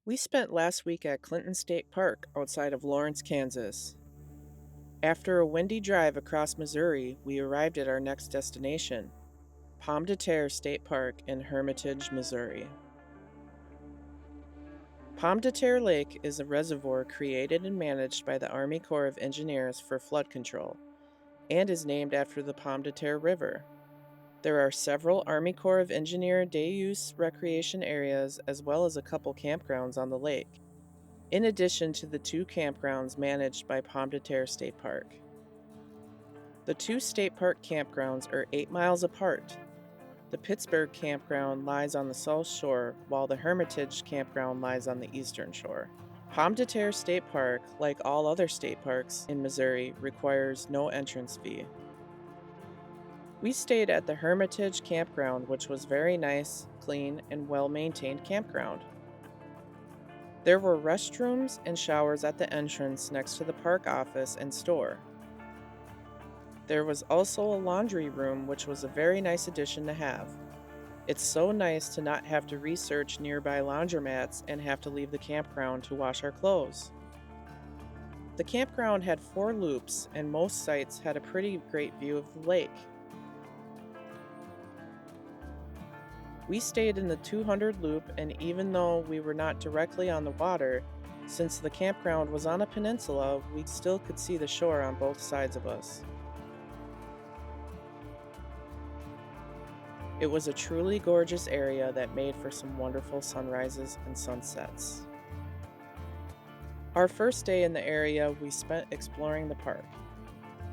We spent last week at Clinton State Park outside of Lawrence, Kansas. After a windy drive across Missouri, we arrived at our next destination, Pomme de Terre State Park in Hermitage, Missouri. Pomme de Terre Lake is a reservoir created and managed by the Army Corps of Engineers for flood control and is named after the Pomme de Terre River. There are several Army Corps of Engineer day-use recreation areas as well as a couple campgrounds on the lake, in addition to the two campgrounds managed by Pomme de Terre State Park. The two state park campgrounds are 8 miles apart. The Pittsburgh campground lies on the south shore, while the Hermitage campground lies on the eastern shore. Pomme de Terre State Park, like all other state parks in Missouri, requires no entrance fee. We stayed at the Hermitage campground, which was very nice, clean, and well-maintained campground. There were restrooms and showers at the entrance next to the park office and store. There was also a laundry room, which was a very nice addition to have. It's so nice to not have to research nearby laundromats and have to leave the campground to wash our clothes. The campground had 4 loops, and most sites had a pretty great view of the lake. We stayed in the 200 loop, and even though we were not directly on the water, since the campground was on a peninsula, we still could see the shore on both sides of us. It was a truly gorgeous area that made for some wonderful sunrises and sunsets. Our first day in the area, we spent exploring the park.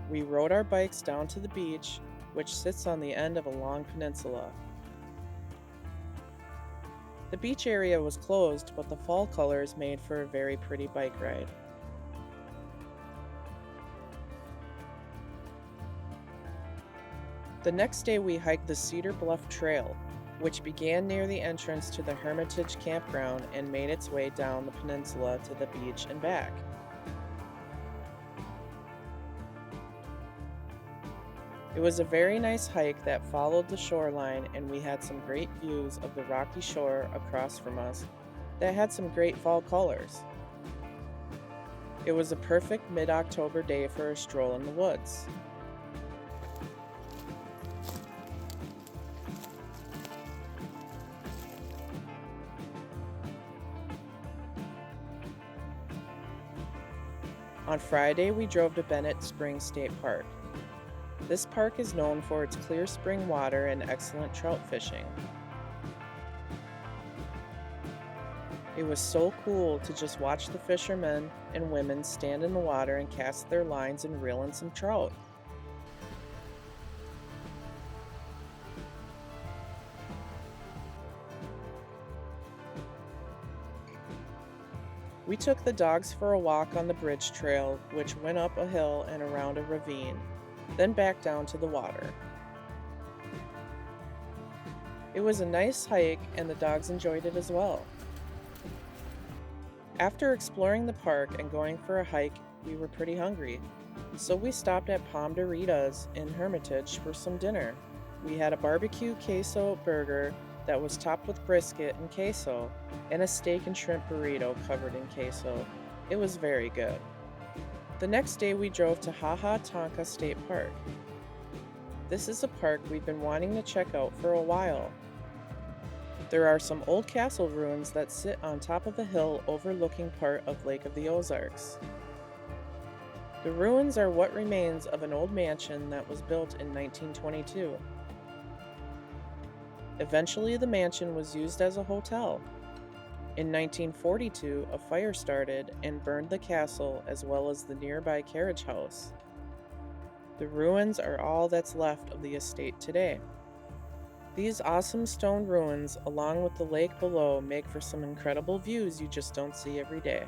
We rode our bikes down to the beach, which sits on the end of a long peninsula. The beach area was closed, but the fall colors made for a very pretty bike ride. The next day we hiked the Cedar Bluff Trail, which began near the entrance to the Hermitage campground and made its way down the peninsula to the beach and back. It was a very nice hike that followed the shoreline, and we had some great views of the rocky shore across from us that had some great fall colors. It was a perfect mid-October day for a stroll in the woods. On Friday, we drove to Bennett Springs State Park. This park is known for its clear spring water and excellent trout fishing. It was so cool to just watch the fishermen and women stand in the water and cast their lines and reel in some trout. We took the dogs for a walk on the bridge trail, which went up a hill and around a ravine, then back down to the water. It was a nice hike, and the dogs enjoyed it as well. After exploring the park and going for a hike, we were pretty hungry, so we stopped at Pomme de Rita's in Hermitage for some dinner. We had a barbecue queso burger that was topped with brisket and queso, and a steak and shrimp burrito covered in queso. It was very good. The next day we drove to Tonka State Park. This is a park we've been wanting to check out for a while. There are some old castle ruins that sit on top of a hill overlooking part of Lake of the Ozarks. The ruins are what remains of an old mansion that was built in 1922. Eventually, the mansion was used as a hotel. In 1942, a fire started and burned the castle as well as the nearby carriage house. The ruins are all that's left of the estate today. These awesome stone ruins, along with the lake below, make for some incredible views you just don't see every day.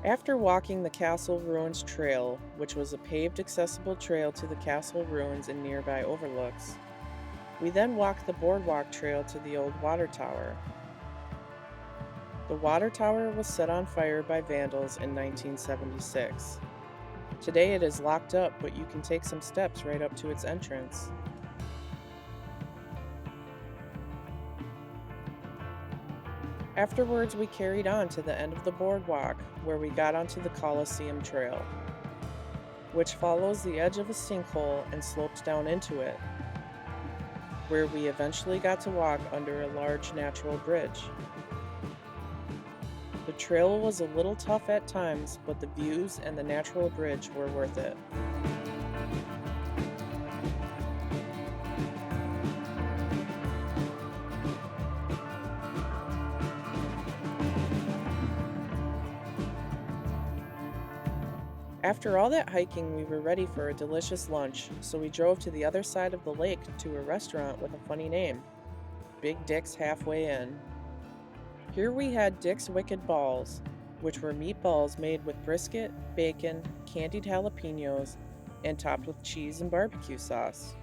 After walking the Castle Ruins Trail, which was a paved accessible trail to the castle ruins and nearby overlooks, we then walked the boardwalk trail to the old water tower. The water tower was set on fire by vandals in 1976. Today it is locked up, but you can take some steps right up to its entrance. Afterwards, we carried on to the end of the boardwalk, where we got onto the Coliseum Trail, which follows the edge of a sinkhole and slopes down into it, where we eventually got to walk under a large natural bridge. The trail was a little tough at times, but the views and the natural bridge were worth it. After all that hiking, we were ready for a delicious lunch, so we drove to the other side of the lake to a restaurant with a funny name, Big Dick's Halfway Inn. Here we had Dick's Wicked Balls, which were meatballs made with brisket, bacon, candied jalapenos, and topped with cheese and barbecue sauce.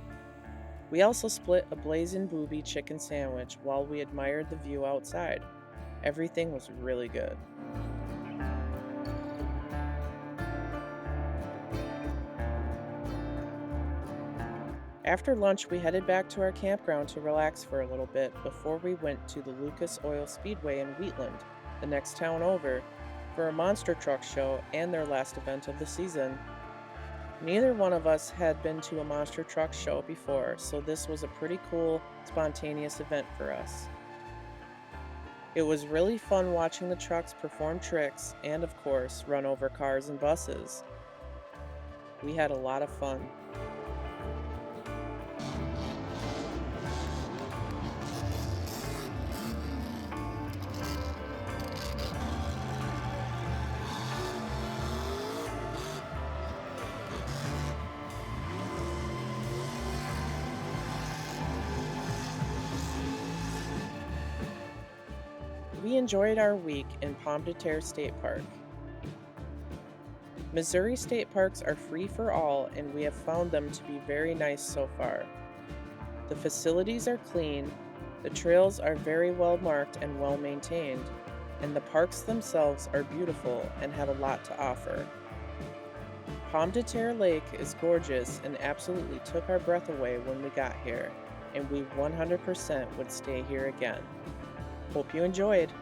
We also split a blazing booby chicken sandwich while we admired the view outside. Everything was really good. After lunch, we headed back to our campground to relax for a little bit before we went to the Lucas Oil Speedway in Wheatland, the next town over, for a monster truck show and their last event of the season. Neither one of us had been to a monster truck show before, so this was a pretty cool, spontaneous event for us. It was really fun watching the trucks perform tricks and, of course, run over cars and buses. We had a lot of fun. We enjoyed our week in Pomme de Terre State Park. Missouri state parks are free for all, and we have found them to be very nice so far. The facilities are clean, the trails are very well marked and well maintained, and the parks themselves are beautiful and have a lot to offer. Pomme de Terre Lake is gorgeous and absolutely took our breath away when we got here, and we 100% would stay here again. Hope you enjoyed!